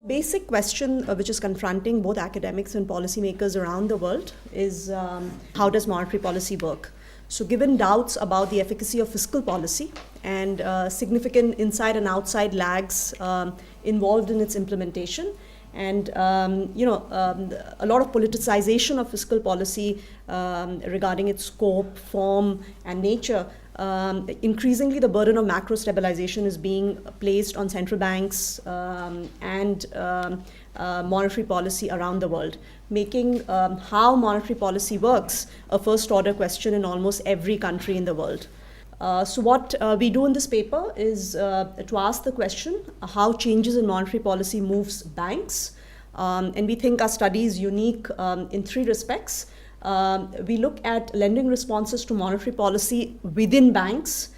Basic question which is confronting both academics and policymakers around the world is how does monetary policy work? So given doubts about the efficacy of fiscal policy and significant inside and outside lags involved in its implementation, and a lot of politicization of fiscal policy regarding its scope, form, and nature, increasingly the burden of macro stabilization is being placed on central banks and monetary policy around the world, making how monetary policy works a first order question in almost every country in the world. So what we do in this paper is to ask the question, how changes in monetary policy moves banks. And we think our study is unique in three respects. We look at lending responses to monetary policy within banks.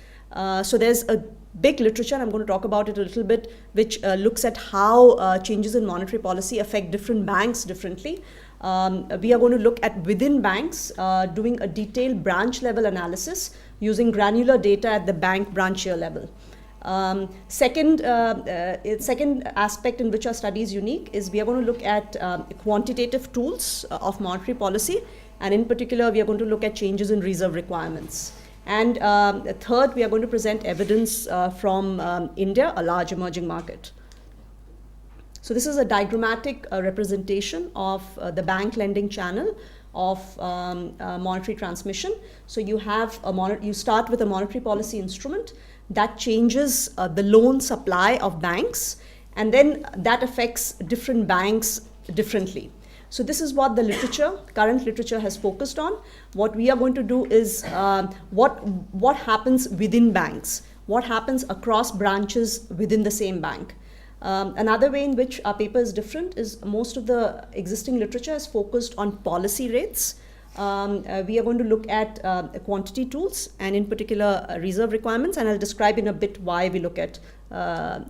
So there's a big literature, and I'm going to talk about it a little bit, which looks at how changes in monetary policy affect different banks differently. We are going to look at within banks, doing a detailed branch level analysis using granular data at the bank branchier level. Second aspect in which our study is unique is we are going to look at quantitative tools of monetary policy, and in particular we are going to look at changes in reserve requirements. And third, we are going to present evidence from India, a large emerging market. So this is a diagrammatic representation of the bank lending channel of monetary transmission. So you have you start with a monetary policy instrument that changes the loan supply of banks, and then that affects different banks differently. So this is what the current literature has focused on. What we are going to do is what happens within banks, what happens across branches within the same bank. Another way in which our paper is different is most of the existing literature is focused on policy rates. We are going to look at quantity tools and in particular reserve requirements, and I'll describe in a bit why we look at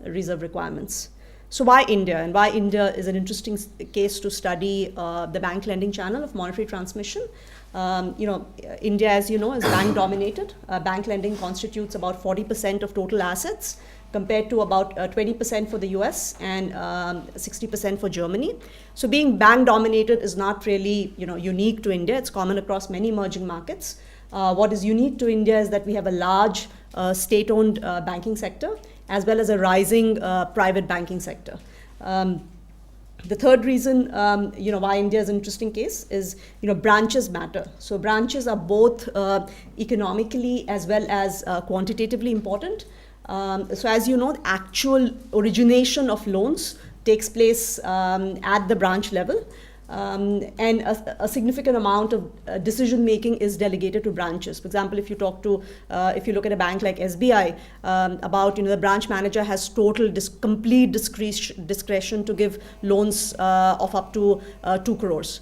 reserve requirements. So why India, and why India is an interesting case to study the bank lending channel of monetary transmission. India, as you know, is bank dominated. Bank lending constitutes about 40% of total assets, compared to about 20% for the US and 60% for Germany. So being bank dominated is not really unique to India. It's common across many emerging markets. What is unique to India is that we have a large state-owned banking sector, as well as a rising private banking sector. The third reason, why India is an interesting case is, branches matter. So branches are both economically as well as quantitatively important. So as you know, the actual origination of loans takes place at the branch level, and a significant amount of decision making is delegated to branches. For example, if you look at a bank like SBI, the branch manager has total complete discretion to give loans of up to 2 crores.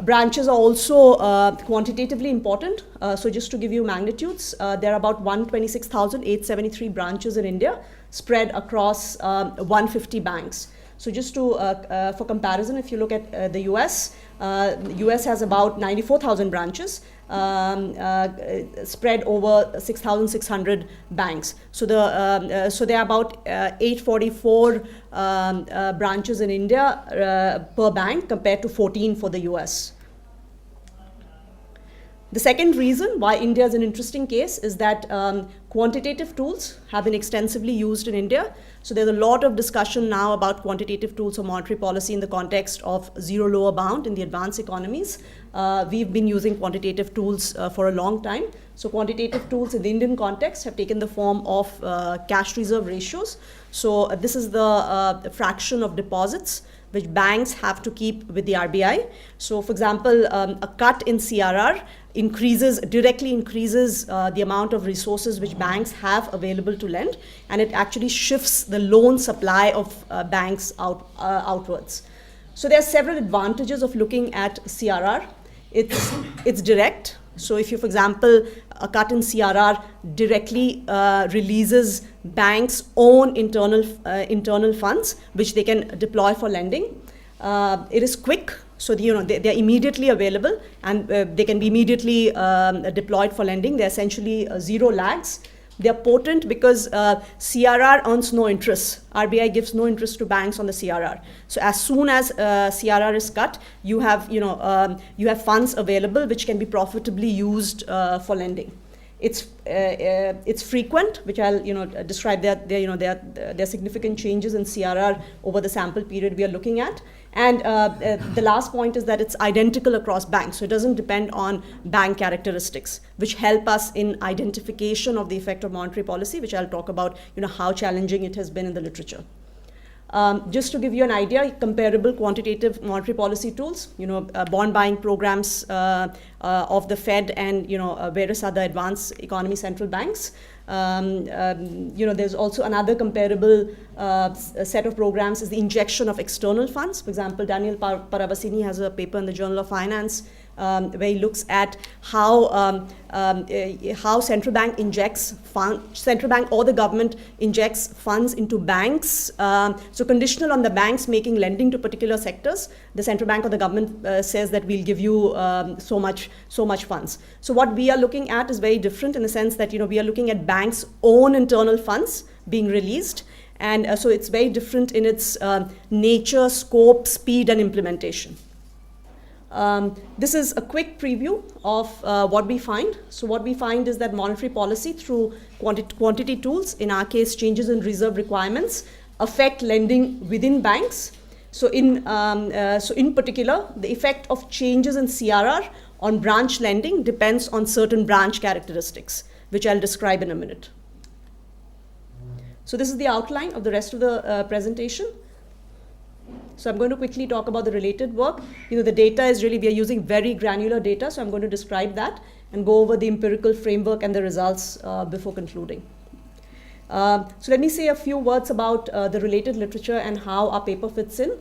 Branches are also quantitatively important. So just to give you magnitudes, there are about 126,873 branches in India spread across 150 banks. So just for comparison, if you look at the US, the US has about 94,000 branches spread over 6,600 banks. So there are about 844 branches in India per bank compared to 14 for the US. The second reason why India is an interesting case is that quantitative tools have been extensively used in India. So there's a lot of discussion now about quantitative tools for monetary policy in the context of zero lower bound in the advanced economies. We've been using quantitative tools for a long time. So quantitative tools in the Indian context have taken the form of cash reserve ratios. So this is the fraction of deposits which banks have to keep with the RBI. So for example, a cut in CRR directly increases the amount of resources which banks have available to lend, and it actually shifts the loan supply of banks outwards. So there are several advantages of looking at CRR. It's direct. So if you, for example, a cut in CRR directly releases banks' own internal funds, which they can deploy for lending. It is quick, so they're immediately available, and they can be immediately deployed for lending. They're essentially zero lags. They're potent because CRR earns no interest. RBI gives no interest to banks on the CRR. So as soon as CRR is cut, you have funds available which can be profitably used for lending. It's frequent, which I'll describe. There are significant changes in CRR over the sample period we are looking at. And the last point is that it's identical across banks, so it doesn't depend on bank characteristics, which help us in identification of the effect of monetary policy, which I'll talk about, how challenging it has been in the literature. Just to give you an idea, comparable quantitative monetary policy tools, bond buying programs of the Fed and various other advanced economy central banks. There's also another comparable set of programs is the injection of external funds. For example, Daniel Paravasini has a paper in the Journal of Finance where he looks at how central bank or the government injects funds into banks. So conditional on the banks making lending to particular sectors, the central bank or the government says that we'll give you so much funds. So what we are looking at is very different in the sense that we are looking at banks' own internal funds being released. And so it's very different in its nature, scope, speed, and implementation. This is a quick preview of what we find. So what we find is that monetary policy through quantity tools, in our case changes in reserve requirements, affect lending within banks. So in particular, the effect of changes in CRR on branch lending depends on certain branch characteristics, which I'll describe in a minute. So this is the outline of the rest of the presentation. So I'm going to quickly talk about the related work. The data is really, we are using very granular data, so I'm going to describe that and go over the empirical framework and the results before concluding. So let me say a few words about the related literature and how our paper fits in.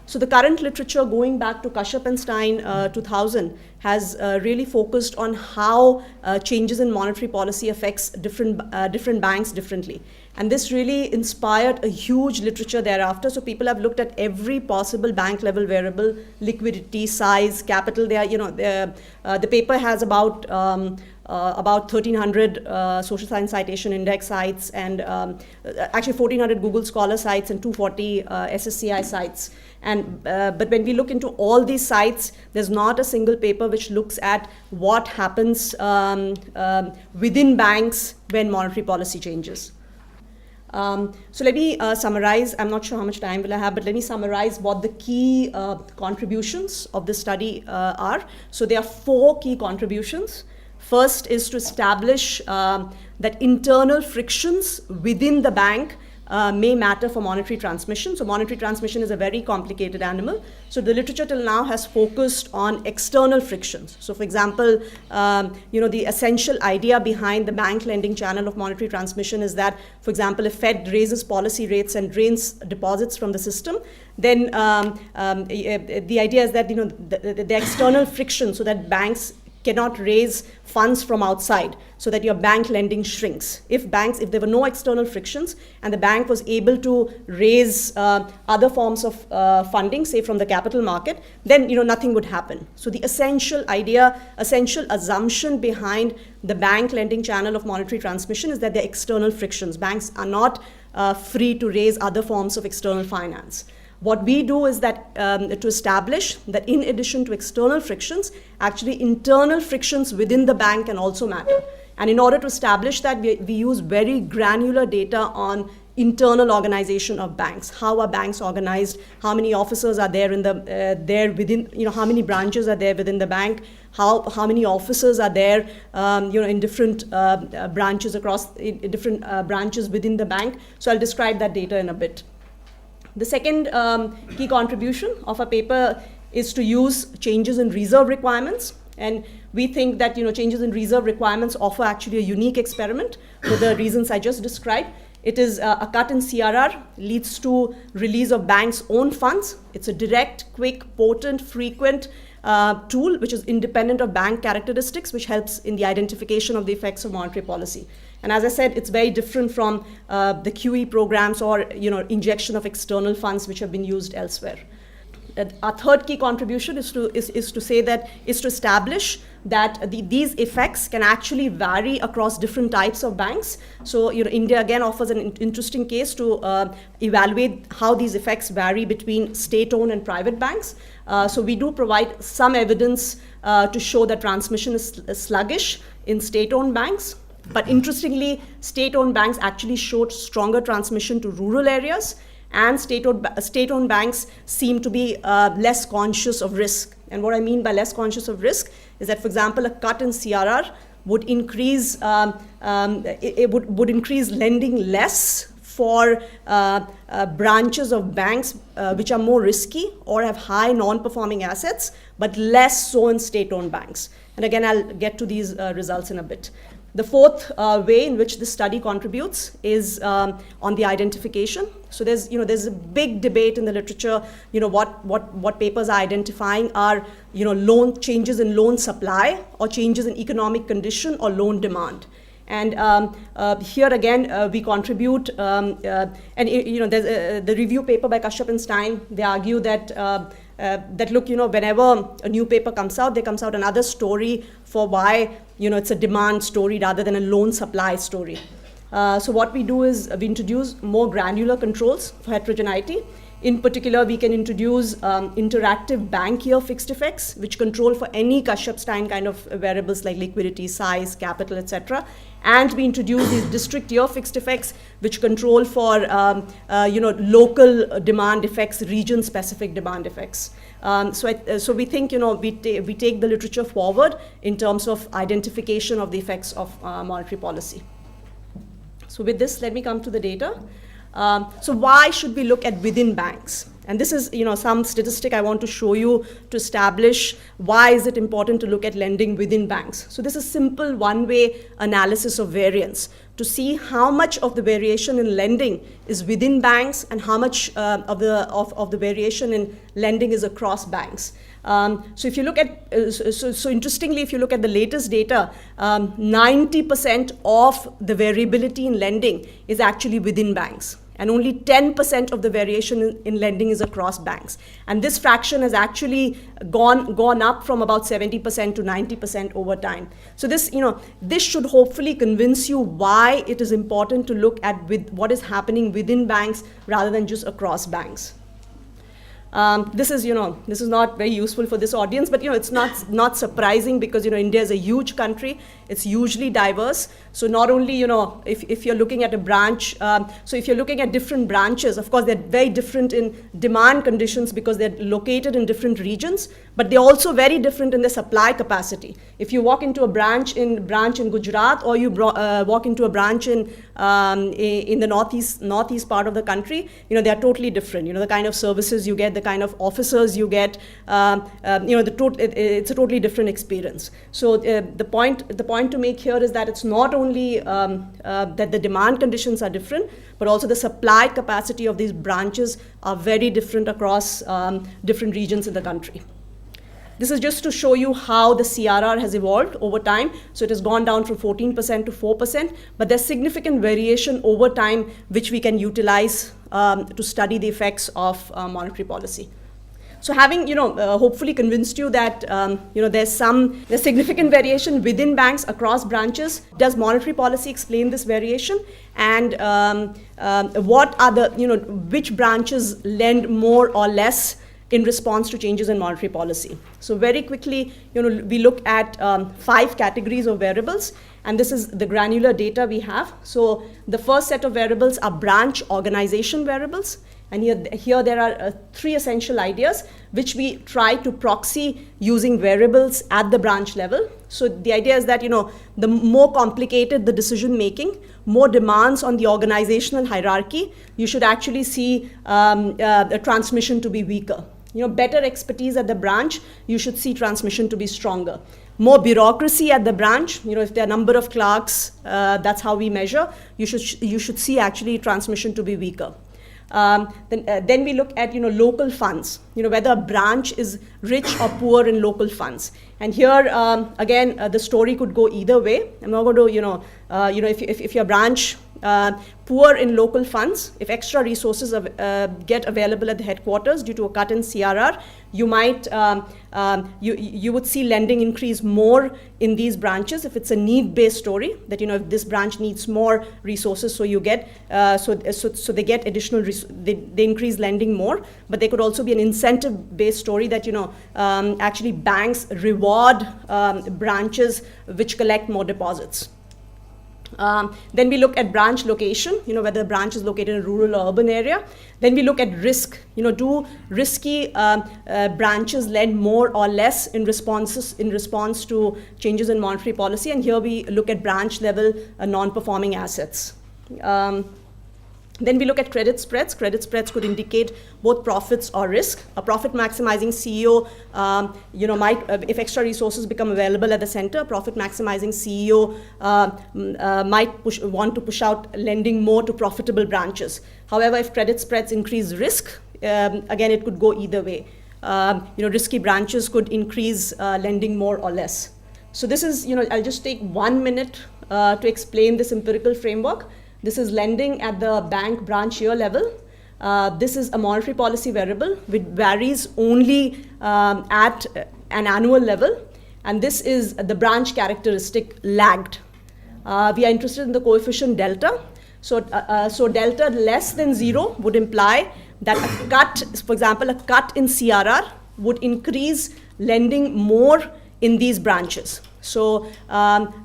So the current literature going back to Kashyap and Stein 2000 has really focused on how changes in monetary policy affects different banks differently. And this really inspired a huge literature thereafter. So people have looked at every possible bank level variable, liquidity, size, capital. The paper has about 1,300 social science citation index sites and actually 1,400 Google Scholar sites and 240 SSCI sites. And but when we look into all these sites, there's not a single paper which looks at what happens within banks when monetary policy changes. So let me summarize. I'm not sure how much time will I have, but let me summarize what the key contributions of this study are. So there are 4 key contributions. First is to establish that internal frictions within the bank may matter for monetary transmission. So monetary transmission is a very complicated animal. So the literature till now has focused on external frictions. So for example, the essential idea behind the bank lending channel of monetary transmission is that, for example, if Fed raises policy rates and drains deposits from the system, then the idea is that the external friction, so that banks cannot raise funds from outside, so that your bank lending shrinks. If there were no external frictions and the bank was able to raise other forms of funding, say from the capital market, then nothing would happen. So the essential assumption behind the bank lending channel of monetary transmission is that there are external frictions. Banks are not free to raise other forms of external finance. What we do is that to establish that in addition to external frictions, actually internal frictions within the bank can also matter. And in order to establish that, we use very granular data on internal organization of banks. How are banks organized? How many officers are there how many branches are there within the bank? How many officers are there in different branches different branches within the bank? So I'll describe that data in a bit. The second key contribution of our paper is to use changes in reserve requirements. And we think that changes in reserve requirements offer actually a unique experiment for the reasons I just described. It is a cut in CRR leads to release of banks' own funds. It's a direct, quick, potent, frequent tool, which is independent of bank characteristics, which helps in the identification of the effects of monetary policy. And as I said, it's very different from the QE programs or injection of external funds which have been used elsewhere. Our third key contribution is to establish that these effects can actually vary across different types of banks. So India again offers an interesting case to evaluate how these effects vary between state-owned and private banks. So we do provide some evidence to show that transmission is sluggish in state-owned banks. But interestingly, state-owned banks actually showed stronger transmission to rural areas, and state-owned banks seem to be less conscious of risk. And what I mean by less conscious of risk is that, for example, a cut in CRR would increase would increase lending less for branches of banks which are more risky or have high non-performing assets, but less so in state-owned banks. And again, I'll get to these results in a bit. The fourth way in which this study contributes is on the identification. So there's a big debate in the literature. What papers are identifying are loan changes in loan supply or changes in economic condition or loan demand. And here again, we contribute, and there's the review paper by Kashyap and Stein. They argue that look, whenever a new paper comes out, there comes out another story for why it's a demand story rather than a loan supply story. So what we do is we introduce more granular controls for heterogeneity. In particular, we can introduce interactive bank year fixed effects, which control for any Kashyap-Stein kind of variables like liquidity, size, capital, etc. And we introduce these district year fixed effects, which control for local demand effects, region-specific demand effects. So we think we take the literature forward in terms of identification of the effects of monetary policy. So with this, let me come to the data. So why should we look at within banks? And this is some statistic I want to show you to establish why is it important to look at lending within banks. So this is simple one-way analysis of variance to see how much of the variation in lending is within banks and how much of the variation in lending is across banks. So if you look at, so interestingly, if you look at the latest data, 90% of the variability in lending is actually within banks. And only 10% of the variation in lending is across banks. And this fraction has actually gone up from about 70% to 90% over time. So this should hopefully convince you why it is important to look at what is happening within banks rather than just across banks. This is not very useful for this audience, but it's not surprising because India is a huge country. It's hugely diverse. So not only if you're looking at a branch, so if you're looking at different branches, of course they're very different in demand conditions because they're located in different regions, but they're also very different in their supply capacity. If you walk into a branch in Gujarat, or you walk into a branch in the northeast part of the country, they are totally different. The kind of services you get, the kind of officers you get, it's a totally different experience. So the point to make here is that it's not only that the demand conditions are different, but also the supply capacity of these branches are very different across different regions in the country. This is just to show you how the CRR has evolved over time. So it has gone down from 14% to 4%, but there's significant variation over time, which we can utilize to study the effects of monetary policy. So having hopefully convinced you that there's significant variation within banks across branches, does monetary policy explain this variation? And what are which branches lend more or less in response to changes in monetary policy? So very quickly, we look at 5 categories of variables, and this is the granular data we have. So the first set of variables are branch organization variables. And here there are 3 essential ideas which we try to proxy using variables at the branch level. So the idea is that the more complicated the decision making, more demands on the organizational hierarchy, you should actually see the transmission to be weaker. Better expertise at the branch, you should see transmission to be stronger. More bureaucracy at the branch, if there are a number of clerks, that's how we measure, you should see actually transmission to be weaker. Then we look at local funds, whether a branch is rich or poor in local funds. And here again the story could go either way. I'm not going to if your branch poor in local funds, if extra resources get available at the headquarters due to a cut in CRR, you might you would see lending increase more in these branches if it's a need-based story, that if this branch needs more resources, so you get so they get additional they increase lending more. But there could also be an incentive-based story that actually banks reward branches which collect more deposits. Then we look at branch location, whether the branch is located in a rural or urban area. Then we look at risk, do risky branches lend more or less in response to changes in monetary policy? And here we look at branch level non-performing assets. Then we look at credit spreads. Credit spreads could indicate both profits or risk. A profit maximizing CEO, might, if extra resources become available at the center, profit maximizing CEO might want to push out lending more to profitable branches. However, if credit spreads increase risk, again, it could go either way. Risky branches could increase lending more or less. So this is, I'll just take 1 minute to explain this empirical framework. This is lending at the bank branch year level. This is a monetary policy variable which varies only at an annual level. And this is the branch characteristic lagged. We are interested in the coefficient delta. So delta less than 0 would imply that a cut, for example, a cut in CRR would increase lending more in these branches. So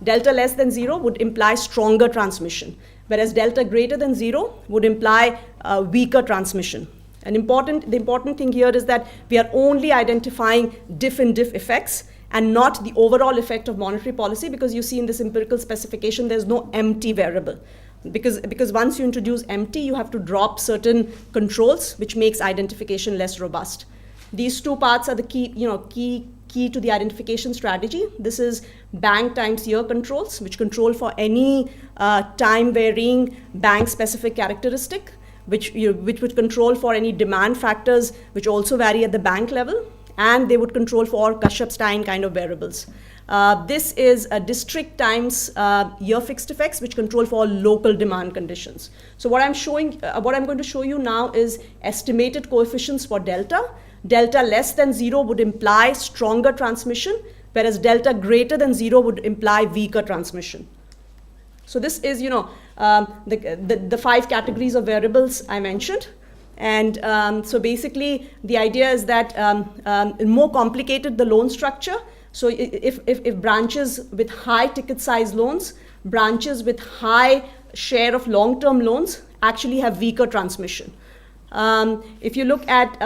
delta less than 0 would imply stronger transmission, whereas delta greater than 0 would imply weaker transmission. The important thing here is that we are only identifying diff and diff effects and not the overall effect of monetary policy, because you see in this empirical specification there's no empty variable. Because once you introduce empty, you have to drop certain controls, which makes identification less robust. These two parts are the key to the identification strategy. This is bank times year controls, which control for any time varying bank specific characteristic, which would control for any demand factors which also vary at the bank level, and they would control for Kashyap-Stein kind of variables. This is a district times year fixed effects, which control for local demand conditions. So what I'm going to show you now is estimated coefficients for delta. Delta less than 0 would imply stronger transmission, whereas delta greater than 0 would imply weaker transmission. So this is, the 5 categories of variables I mentioned. And so basically, the idea is that more complicated the loan structure. So if branches with high ticket size loans, branches with high share of long-term loans actually have weaker transmission. If you look at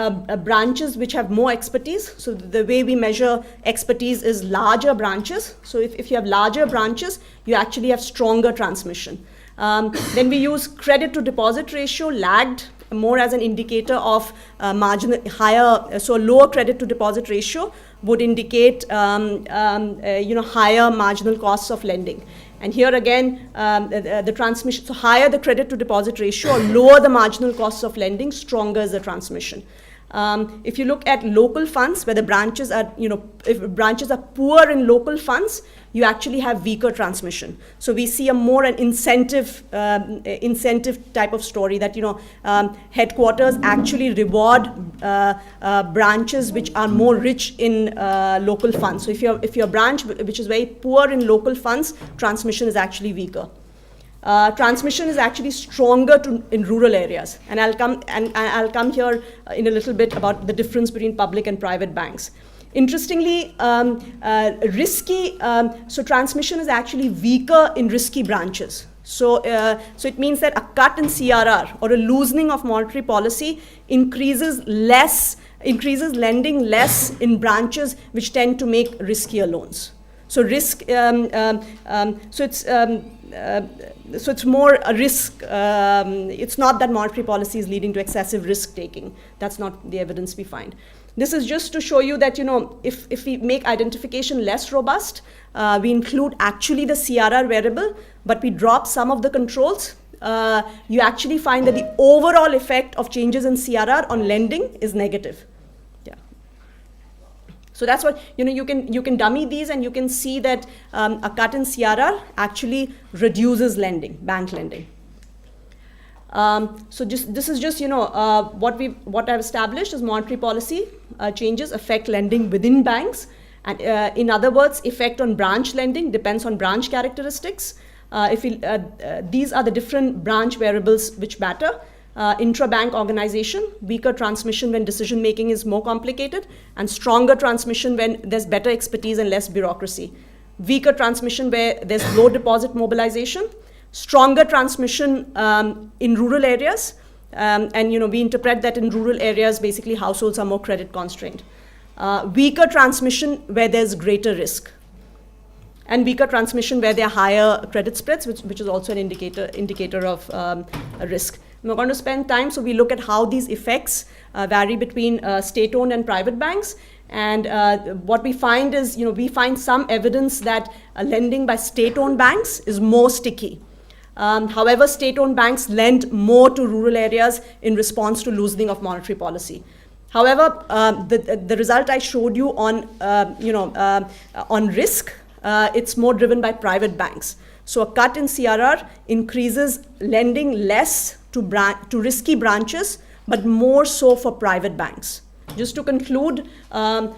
branches which have more expertise, so the way we measure expertise is larger branches. So if you have larger branches, you actually have stronger transmission. Then we use credit to deposit ratio lagged more as an indicator of marginal higher, so lower credit to deposit ratio would indicate higher marginal costs of lending. And here again, the transmission, so higher the credit to deposit ratio or lower the marginal costs of lending, stronger is the transmission. If you look at local funds, where the branches are, if branches are poor in local funds, you actually have weaker transmission. So we see an incentive type of story that, headquarters actually reward branches which are more rich in local funds. So if you're a branch which is very poor in local funds, transmission is actually weaker. Transmission is actually stronger in rural areas, and I'll come here in a little bit about the difference between public and private banks. Interestingly, risky, so transmission is actually weaker in risky branches. So it means that a cut in CRR or a loosening of monetary policy increases lending less in branches which tend to make riskier loans. So risk, so it's more a risk. It's not that monetary policy is leading to excessive risk taking. That's not the evidence we find. This is just to show you that, if we make identification less robust, we include actually the CRR variable, but we drop some of the controls. you actually find that the overall effect of changes in CRR on lending is negative. Yeah. So that's what, you can dummy these, and you can see that a cut in CRR actually reduces lending, bank lending. So this is just what I've established is monetary policy changes affect lending within banks, and in other words, effect on branch lending depends on branch characteristics. These are the different branch variables which matter. Intra-bank organization, weaker transmission when decision making is more complicated, and stronger transmission when there's better expertise and less bureaucracy. Weaker transmission where there's low deposit mobilization. Stronger transmission in rural areas, and we interpret that in rural areas basically households are more credit constrained. Weaker transmission where there's greater risk, and weaker transmission where there are higher credit spreads, which is also an indicator of risk. I'm not going to spend time, so we look at how these effects vary between state-owned and private banks. And what we find is, we find some evidence that lending by state-owned banks is more sticky. However, state-owned banks lend more to rural areas in response to loosening of monetary policy. However, the result I showed you on, on risk, it's more driven by private banks. So a cut in CRR increases lending less to risky branches, but more so for private banks. Just to conclude, so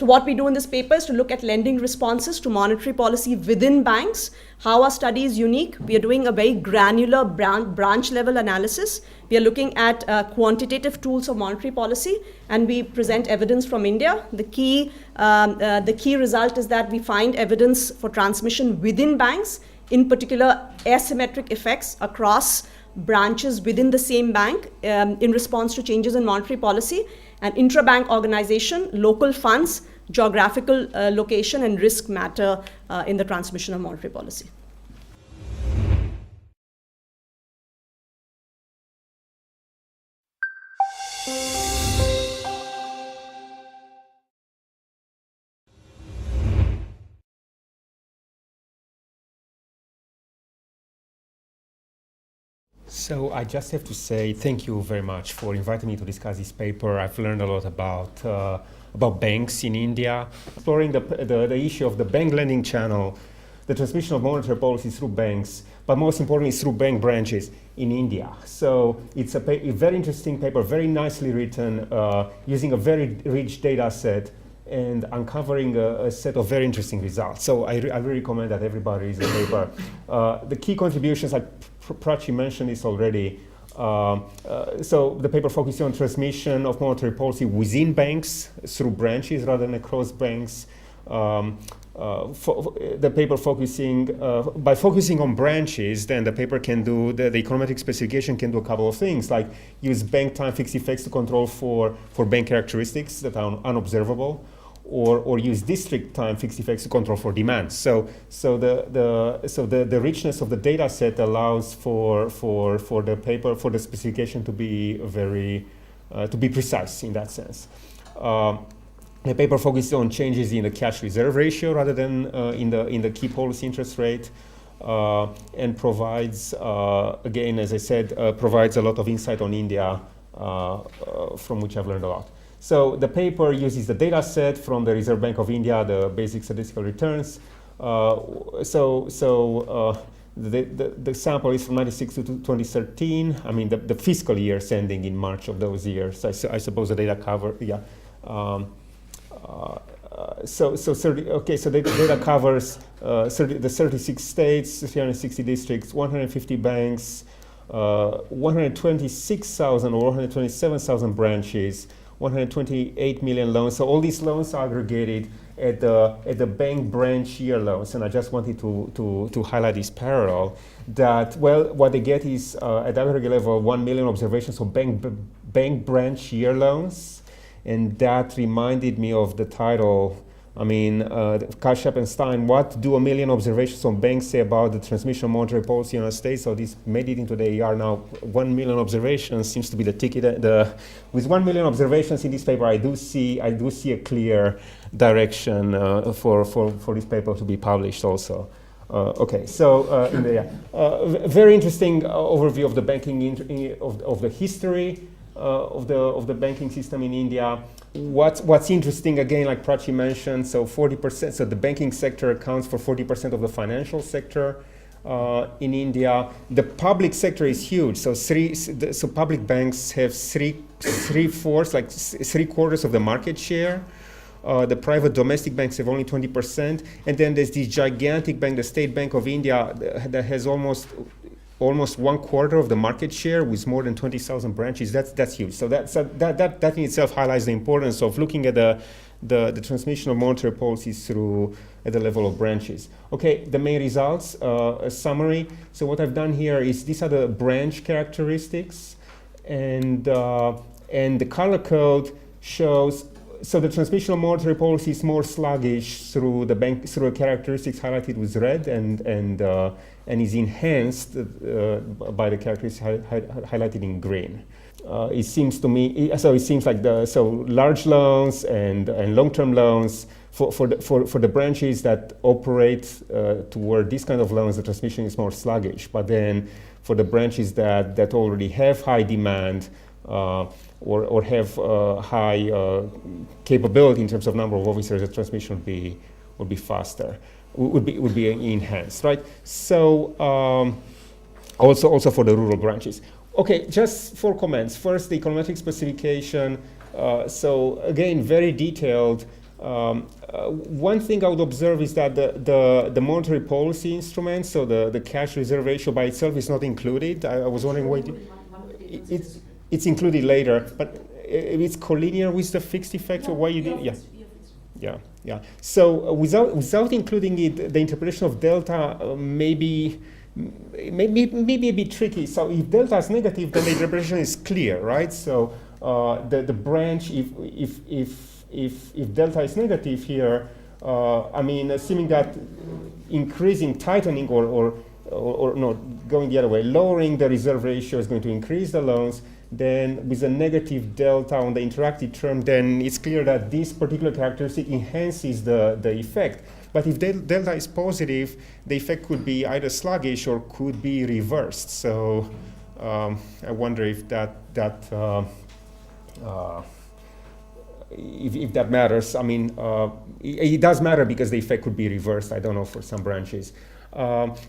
what we do in this paper is to look at lending responses to monetary policy within banks. How our study is unique. We are doing a very granular branch level analysis. We are looking at quantitative tools of monetary policy, and we present evidence from India. The key result is that we find evidence for transmission within banks, in particular asymmetric effects across branches within the same bank in response to changes in monetary policy, and intra-bank organization, local funds, geographical location, and risk matter in the transmission of monetary policy. So I just have to say thank you very much for inviting me to discuss this paper. I've learned a lot about banks in India, exploring the issue of the bank lending channel, the transmission of monetary policy through banks, but most importantly through bank branches in India. So it's a very interesting paper, very nicely written, using a very rich data set and uncovering a set of very interesting results. So I really recommend that everybody reads the paper. The key contributions, Prachi mentioned this already. So the paper focuses on transmission of monetary policy within banks through branches rather than across banks. The paper by focusing on branches, then the paper can do, the econometric specification can do a couple of things, like use bank time fixed effects to control for bank characteristics that are unobservable, or use district time fixed effects to control for demand. So the richness of the data set allows for the paper, for the specification to be very to be precise in that sense. The paper focuses on changes in the cash reserve ratio rather than in the key policy interest rate, and provides, again, as I said, provides a lot of insight on India, from which I've learned a lot. So the paper uses the data set from the Reserve Bank of India, the basic statistical returns. The sample is from 96 to 2013. I mean, the fiscal years ending in March of those years. I suppose the data cover, yeah. So the data covers the 36 states, 360 districts, 150 banks, 126,000 or 127,000 branches, 128 million loans. So all these loans are aggregated at the bank branch year loans. And I just wanted to highlight this parallel that, well, what they get is at aggregate level 1 million observations of bank branch year loans. And that reminded me of the title, I mean, Kashyap and Stein, what do 1 million observations on banks say about the transmission of monetary policy in the United States? So this made it into the AR now. 1 million observations seems to be the ticket. With 1 million observations in this paper, I do see a clear direction for this paper to be published also. Okay, so very interesting overview of the banking of the history of the banking system in India. What's interesting again, like Prachi mentioned, so 40%. So the banking sector accounts for 40% of the financial sector in India. The public sector is huge. So public banks have three-quarters of the market share. The private domestic banks have only 20%, and then there's this gigantic bank, the State Bank of India, that has almost 1/4 of the market share with more than 20,000 branches. That's huge. So that in itself highlights the importance of looking at the transmission of monetary policies through at the level of branches. Okay, the main results, a summary. So what I've done here is these are the branch characteristics, and the color code shows. So the transmission of monetary policy is more sluggish through the characteristics highlighted with red, and is enhanced by the characteristics highlighted in green. It seems to me, it seems like large loans and long-term loans for the branches that operate toward this kind of loans, the transmission is more sluggish. But then for the branches that already have high demand, or have high capability in terms of number of officers, the transmission would be faster, would be enhanced, right? So also for the rural branches. Okay, just 4 comments. First, the econometric specification. So again, very detailed. One thing I would observe is that the monetary policy instrument, so the cash reserve ratio by itself is not included. I was wondering why it's included later, but it's collinear with the fixed effect, or why you did? Yeah. So without including it, the interpretation of delta maybe a bit tricky. So if delta is negative, then the interpretation is clear, right? So the branch, if delta is negative here, assuming that increasing, tightening, or no, going the other way, lowering the reserve ratio is going to increase the loans. Then with a negative delta on the interactive term, then it's clear that this particular characteristic enhances the effect. But if delta is positive, the effect could be either sluggish or could be reversed. So I wonder if if that matters. It does matter because the effect could be reversed. I don't know for some branches.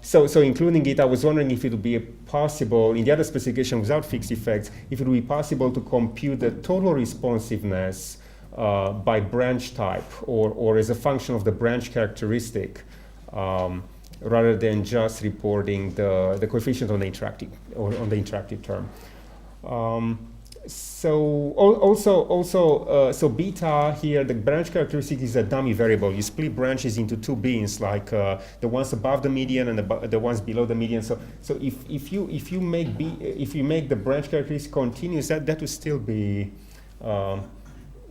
So including it, I was wondering if it would be possible, in the other specification without fixed effects, if it would be possible to compute the total responsiveness by branch type or as a function of the branch characteristic, rather than just reporting the coefficient on the interactive term. So beta here, the branch characteristic is a dummy variable. You split branches into 2 bins, like the ones above the median and the ones below the median. So if you make the branch characteristic continuous, that would still be.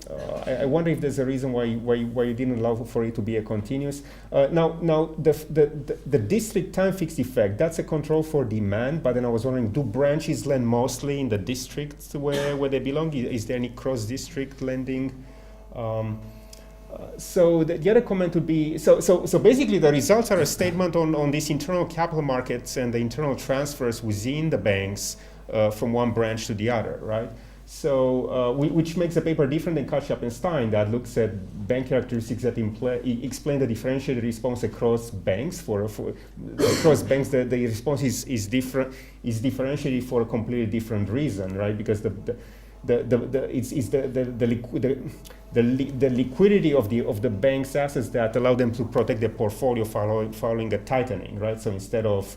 I wonder if there's a reason why you didn't allow for it to be a continuous. Now the district time fixed effect, that's a control for demand. But then I was wondering, do branches lend mostly in the districts where they belong? Is there any cross-district lending? So the other comment would be, so basically the results are a statement on these internal capital markets and the internal transfers within the banks from one branch to the other, right? So, which makes the paper different than Kashyap and Stein, that looks at bank characteristics that explain the differentiated response across banks. Across banks, the response is differentiated for a completely different reason, right? Because the liquidity of the bank's assets that allow them to protect their portfolio following a tightening, right? So instead of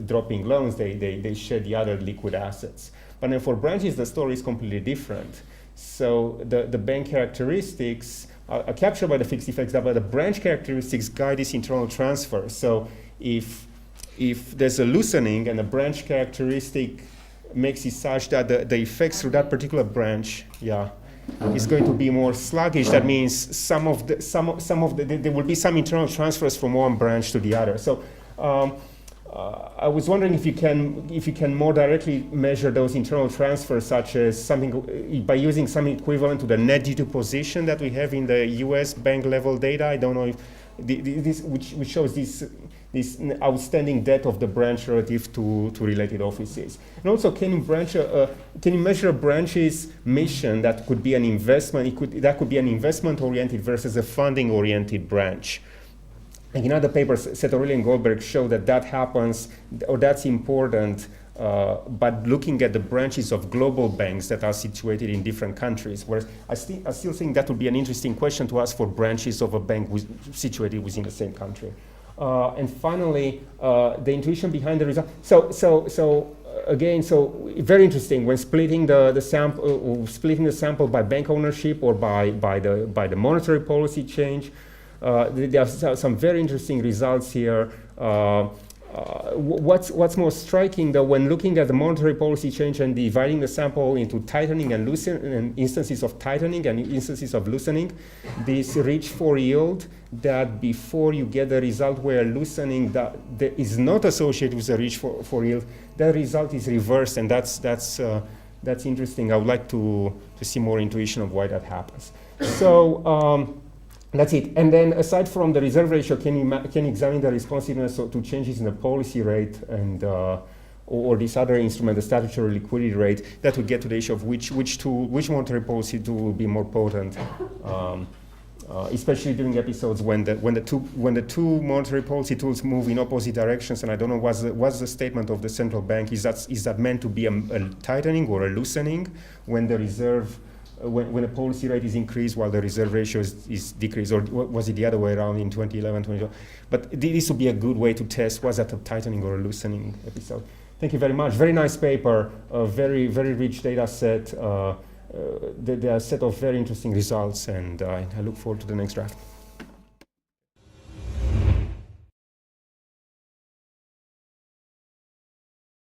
dropping loans, they shed the other liquid assets. But then for branches, the story is completely different. So the bank characteristics are captured by the fixed effects, but the branch characteristics guide this internal transfer. So if there's a loosening and the branch characteristic makes it such that the effects through that particular branch, is going to be more sluggish. That means there will be some internal transfers from one branch to the other. So. I was wondering if you can more directly measure those internal transfers, such as by using something equivalent to the net due to position that we have in the U.S. bank level data. I don't know which shows this outstanding debt of the branch relative to related offices. And also, can you measure a branch's mission that could be an investment? That could be an investment-oriented versus a funding-oriented branch. And in other papers, Settorelli and Goldberg show that happens, or that's important, but looking at the branches of global banks that are situated in different countries. Whereas I still think that would be an interesting question to ask for branches of a bank situated within the same country. And finally, the intuition behind the result. Again, very interesting when splitting the sample by bank ownership or by the monetary policy change. There are some very interesting results here. What's more striking, though, when looking at the monetary policy change and dividing the sample into tightening and loosening, and instances of tightening and instances of loosening, this reach for yield that before you get the result where loosening that is not associated with the reach for yield, that result is reversed, and that's interesting. I would like to see more intuition of why that happens. So. That's it. And then, aside from the reserve ratio, can you examine the responsiveness to changes in the policy rate and or this other instrument, the statutory liquidity rate? That would get to the issue of which monetary policy tool will be more potent, especially during episodes when the two monetary policy tools move in opposite directions. And I don't know what's the statement of the central bank. Is that meant to be a tightening or a loosening when the reserve? When a policy rate is increased while the reserve ratio is decreased, or was it the other way around in 2011, 2012? But this would be a good way to test, was that a tightening or a loosening episode? Thank you very much. Very nice paper, a very, very rich data set. There are a set of very interesting results, and I look forward to the next draft.